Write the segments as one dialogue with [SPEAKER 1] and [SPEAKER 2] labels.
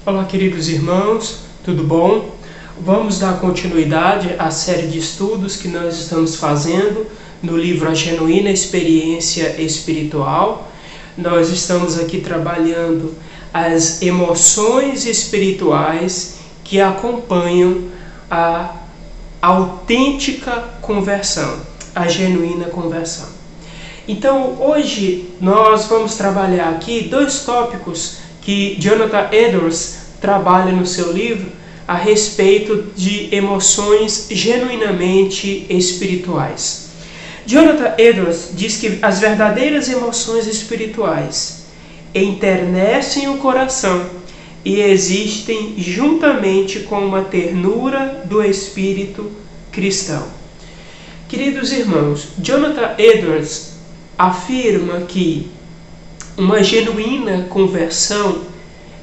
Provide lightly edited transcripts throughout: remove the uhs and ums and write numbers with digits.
[SPEAKER 1] Olá, queridos irmãos, tudo bom? Vamos dar continuidade à série de estudos que nós estamos fazendo no livro A Genuína Experiência Espiritual. Nós estamos aqui trabalhando as emoções espirituais que acompanham a autêntica conversão, a genuína conversão. Então, hoje nós vamos trabalhar aqui dois tópicos que Jonathan Edwards trabalha no seu livro a respeito de emoções genuinamente espirituais. Jonathan Edwards diz que as verdadeiras emoções espirituais enternecem o coração e existem juntamente com uma ternura do espírito cristão. Queridos irmãos, Jonathan Edwards afirma que uma genuína conversão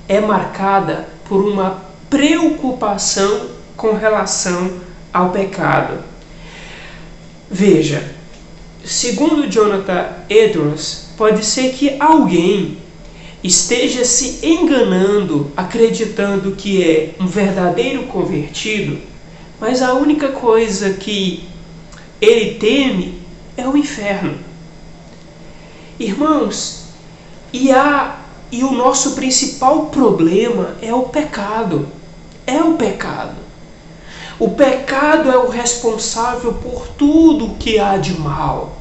[SPEAKER 1] é marcada por uma preocupação com relação ao pecado. Veja, segundo Jonathan Edwards, pode ser que alguém esteja se enganando, acreditando que é um verdadeiro convertido, mas a única coisa que ele teme é o inferno. Irmãos, e o nosso principal problema é o pecado. É o pecado. O pecado é o responsável por tudo que há de mal.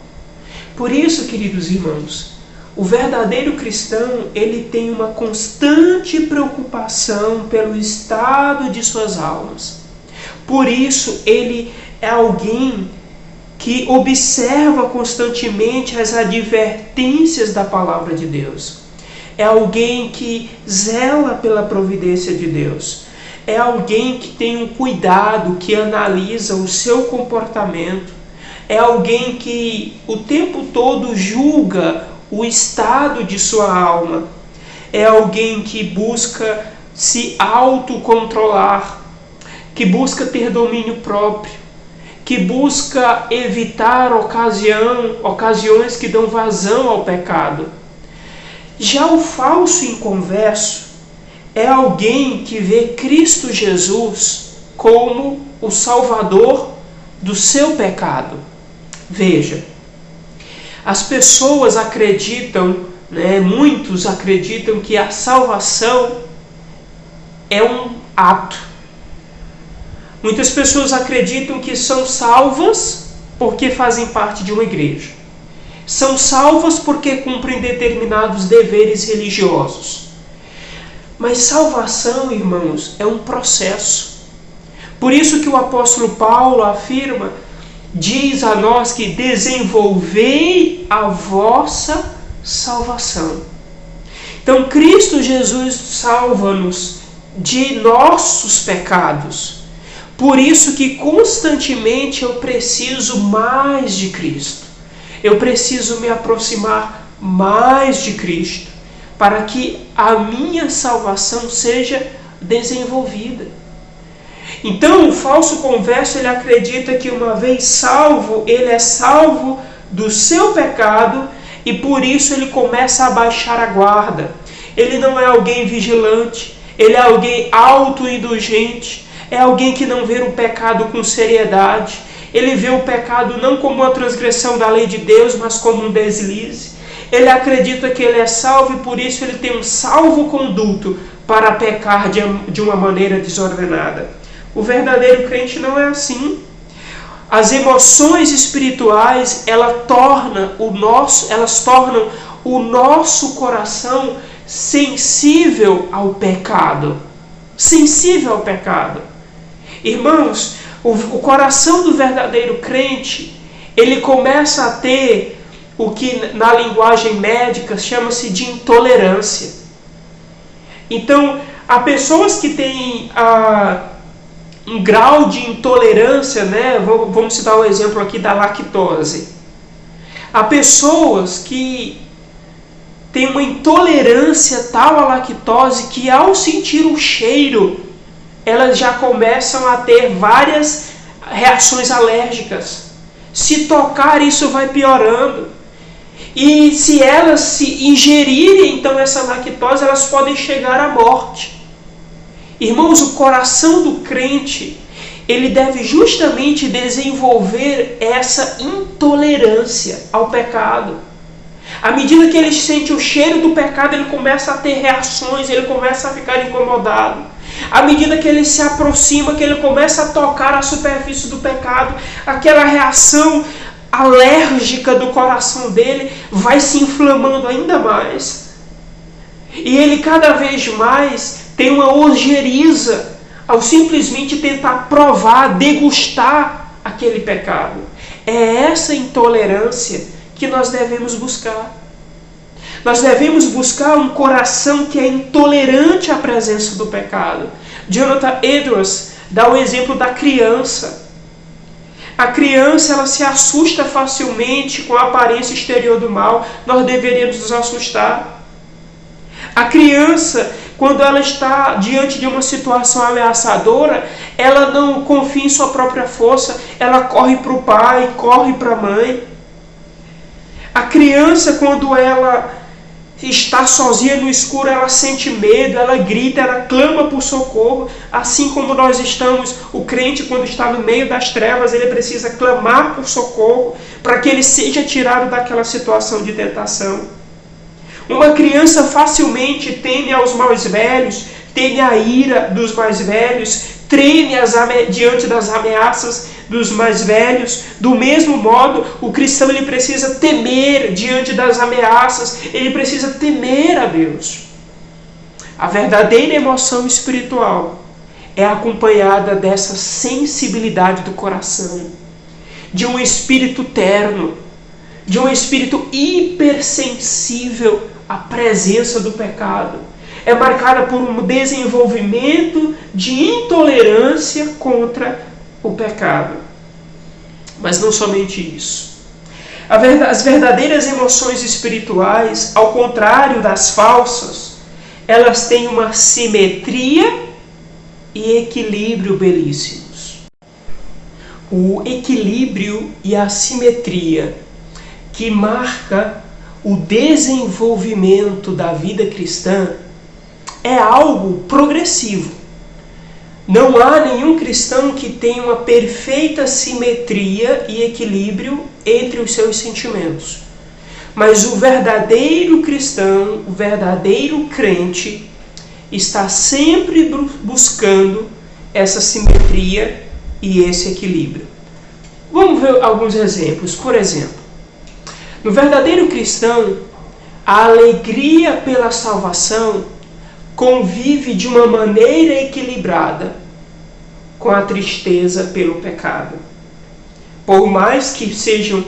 [SPEAKER 1] Por isso, queridos irmãos, o verdadeiro cristão, ele tem uma constante preocupação pelo estado de suas almas. Por isso, ele é alguém que observa constantemente as advertências da palavra de Deus. É alguém que zela pela providência de Deus. É alguém que tem um cuidado, que analisa o seu comportamento. É alguém que o tempo todo julga o estado de sua alma. É alguém que busca se autocontrolar, que busca ter domínio próprio, que busca evitar ocasiões que dão vazão ao pecado. Já o falso inconverso é alguém que vê Cristo Jesus como o Salvador do seu pecado. Veja, as pessoas acreditam, muitos acreditam que a salvação é um ato. Muitas pessoas acreditam que são salvas porque fazem parte de uma igreja. São salvas porque cumprem determinados deveres religiosos. Mas salvação, irmãos, é um processo. Por isso que o apóstolo Paulo afirma, diz a nós que desenvolvei a vossa salvação. Então, Cristo Jesus salva-nos de nossos pecados. Por isso que constantemente eu preciso mais de Cristo. Eu preciso me aproximar mais de Cristo para que a minha salvação seja desenvolvida. Então, o falso converso, ele acredita que uma vez salvo, ele é salvo do seu pecado e por isso ele começa a baixar a guarda. Ele não é alguém vigilante, ele é alguém autoindulgente. É alguém que não vê o pecado com seriedade. Ele vê o pecado não como uma transgressão da lei de Deus, mas como um deslize. Ele acredita que ele é salvo e por isso ele tem um salvo-conduto para pecar de uma maneira desordenada. O verdadeiro crente não é assim. As emoções espirituais, elas tornam o nosso coração sensível ao pecado. Sensível ao pecado. Irmãos, o coração do verdadeiro crente, ele começa a ter o que na linguagem médica chama-se de intolerância. Então, há pessoas que têm um grau de intolerância, vamos citar o exemplo aqui da lactose. Há pessoas que têm uma intolerância tal à lactose que ao sentir o cheiro, elas já começam a ter várias reações alérgicas. Se tocar, isso vai piorando. E se elas se ingerirem então essa lactose, elas podem chegar à morte. Irmãos, o coração do crente, ele deve justamente desenvolver essa intolerância ao pecado. À medida que ele sente o cheiro do pecado, ele começa a ter reações, ele começa a ficar incomodado. À medida que ele se aproxima, que ele começa a tocar a superfície do pecado, aquela reação alérgica do coração dele vai se inflamando ainda mais. E ele cada vez mais tem uma ojeriza ao simplesmente tentar provar, degustar aquele pecado. É essa intolerância que nós devemos buscar. Nós devemos buscar um coração que é intolerante à presença do pecado. Jonathan Edwards dá o exemplo da criança. A criança, ela se assusta facilmente com a aparência exterior do mal. Nós deveríamos nos assustar. A criança, quando ela está diante de uma situação ameaçadora, ela não confia em sua própria força, ela corre para o pai, corre para a mãe. A criança, quando ela está sozinha no escuro, ela sente medo, ela grita, ela clama por socorro. Assim como nós estamos, o crente, quando está no meio das trevas, ele precisa clamar por socorro para que ele seja tirado daquela situação de tentação. Uma criança facilmente teme aos mais velhos, teme a ira dos mais velhos, treme diante das ameaças dos mais velhos. Do mesmo modo, o cristão, ele precisa temer diante das ameaças, ele precisa temer a Deus. A verdadeira emoção espiritual é acompanhada dessa sensibilidade do coração, de um espírito terno, de um espírito hipersensível à presença do pecado. É marcada por um desenvolvimento de intolerância contra o pecado. Mas não somente isso. As verdadeiras emoções espirituais, ao contrário das falsas, elas têm uma simetria e equilíbrio belíssimos. O equilíbrio e a simetria que marca o desenvolvimento da vida cristã é algo progressivo. Não há nenhum cristão que tenha uma perfeita simetria e equilíbrio entre os seus sentimentos. Mas o verdadeiro cristão, o verdadeiro crente, está sempre buscando essa simetria e esse equilíbrio. Vamos ver alguns exemplos. Por exemplo, no verdadeiro cristão, a alegria pela salvação convive de uma maneira equilibrada com a tristeza pelo pecado. Por mais que sejam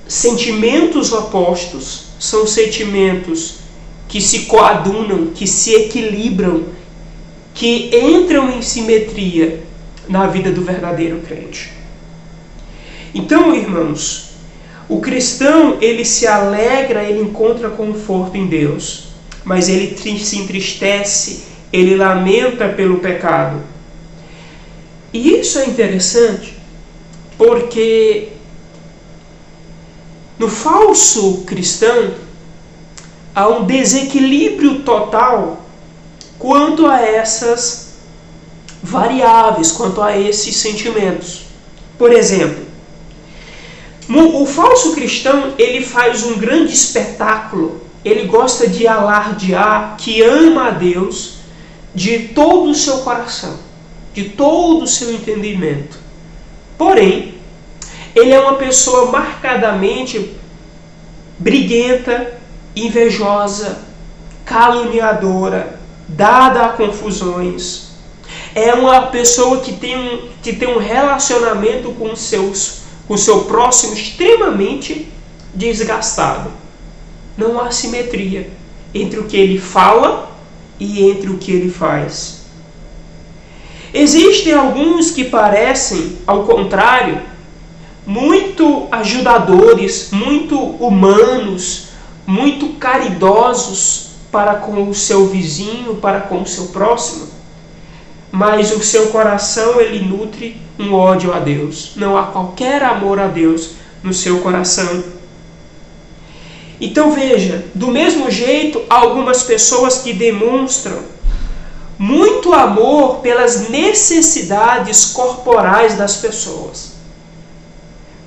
[SPEAKER 1] sentimentos opostos, são sentimentos que se coadunam, que se equilibram, que entram em simetria na vida do verdadeiro crente. Então, irmãos, o cristão, ele se alegra, ele encontra conforto em Deus, mas ele se entristece, ele lamenta pelo pecado. E isso é interessante, porque no falso cristão há um desequilíbrio total quanto a essas variáveis, quanto a esses sentimentos. Por exemplo, o falso cristão, ele faz um grande espetáculo, ele gosta de alardear que ama a Deus de todo o seu coração, de todo o seu entendimento. Porém, ele é uma pessoa marcadamente briguenta, invejosa, caluniadora, dada a confusões. É uma pessoa que tem um relacionamento com o seu próximo extremamente desgastado. Não há simetria entre o que ele fala e entre o que ele faz. Existem alguns que parecem, ao contrário, muito ajudadores, muito humanos, muito caridosos para com o seu vizinho, para com o seu próximo, mas o seu coração, ele nutre um ódio a Deus. Não há qualquer amor a Deus no seu coração. Então veja, do mesmo jeito, há algumas pessoas que demonstram muito amor pelas necessidades corporais das pessoas,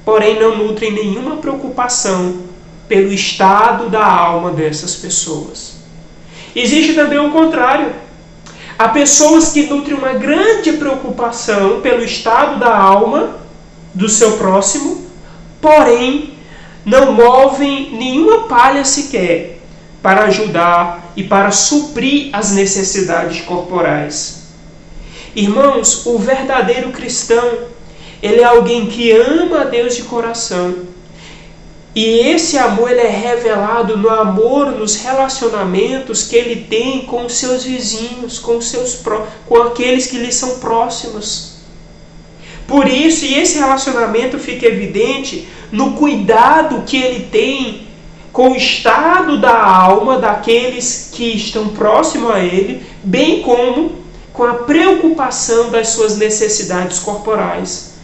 [SPEAKER 1] porém não nutrem nenhuma preocupação pelo estado da alma dessas pessoas. Existe também o contrário. Há pessoas que nutrem uma grande preocupação pelo estado da alma do seu próximo, porém não movem nenhuma palha sequer para ajudar e para suprir as necessidades corporais. Irmãos, o verdadeiro cristão, ele é alguém que ama a Deus de coração. E esse amor ele é revelado no amor, nos relacionamentos que ele tem com os seus vizinhos, com aqueles que lhe são próximos. Por isso, e esse relacionamento fica evidente no cuidado que ele tem com o estado da alma daqueles que estão próximos a ele, bem como com a preocupação das suas necessidades corporais.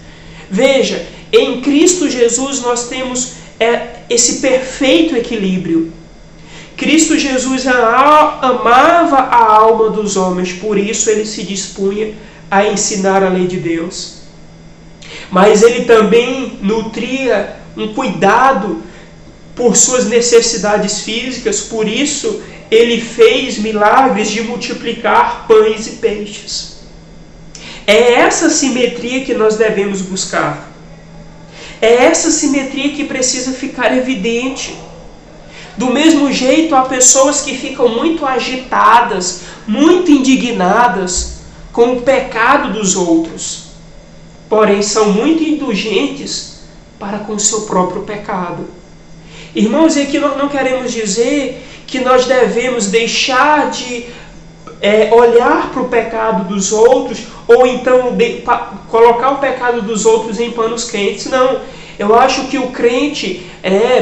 [SPEAKER 1] Veja, em Cristo Jesus nós temos esse perfeito equilíbrio. Cristo Jesus amava a alma dos homens, por isso ele se dispunha a ensinar a lei de Deus. Mas ele também nutria um cuidado por suas necessidades físicas, por isso ele fez milagres de multiplicar pães e peixes. É essa simetria que nós devemos buscar. É essa simetria que precisa ficar evidente. Do mesmo jeito, há pessoas que ficam muito agitadas, muito indignadas com o pecado dos outros, porém são muito indulgentes para com o seu próprio pecado. Irmãos, e aqui nós não queremos dizer que nós devemos deixar de olhar para o pecado dos outros, ou então colocar o pecado dos outros em panos quentes. Não, eu acho que o crente,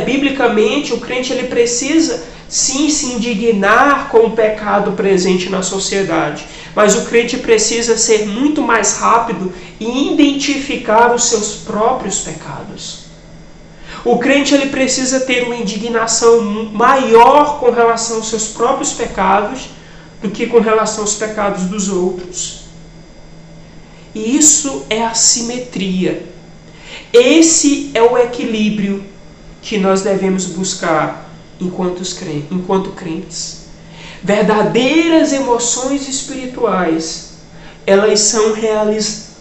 [SPEAKER 1] biblicamente, o crente ele precisa sim se indignar com o pecado presente na sociedade, mas o crente precisa ser muito mais rápido e identificar os seus próprios pecados. O crente ele precisa ter uma indignação maior com relação aos seus próprios pecados do que com relação aos pecados dos outros. E isso é a simetria. Esse é o equilíbrio que nós devemos buscar enquanto crentes. Verdadeiras emoções espirituais, elas são realizadas,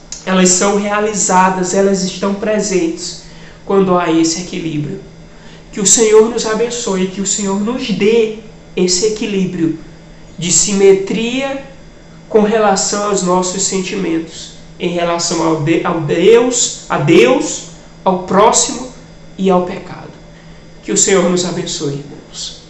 [SPEAKER 1] elas estão presentes quando há esse equilíbrio. Que o Senhor nos abençoe, que o Senhor nos dê esse equilíbrio de simetria com relação aos nossos sentimentos, em relação a Deus, ao próximo e ao pecado. Que o Senhor nos abençoe, irmãos.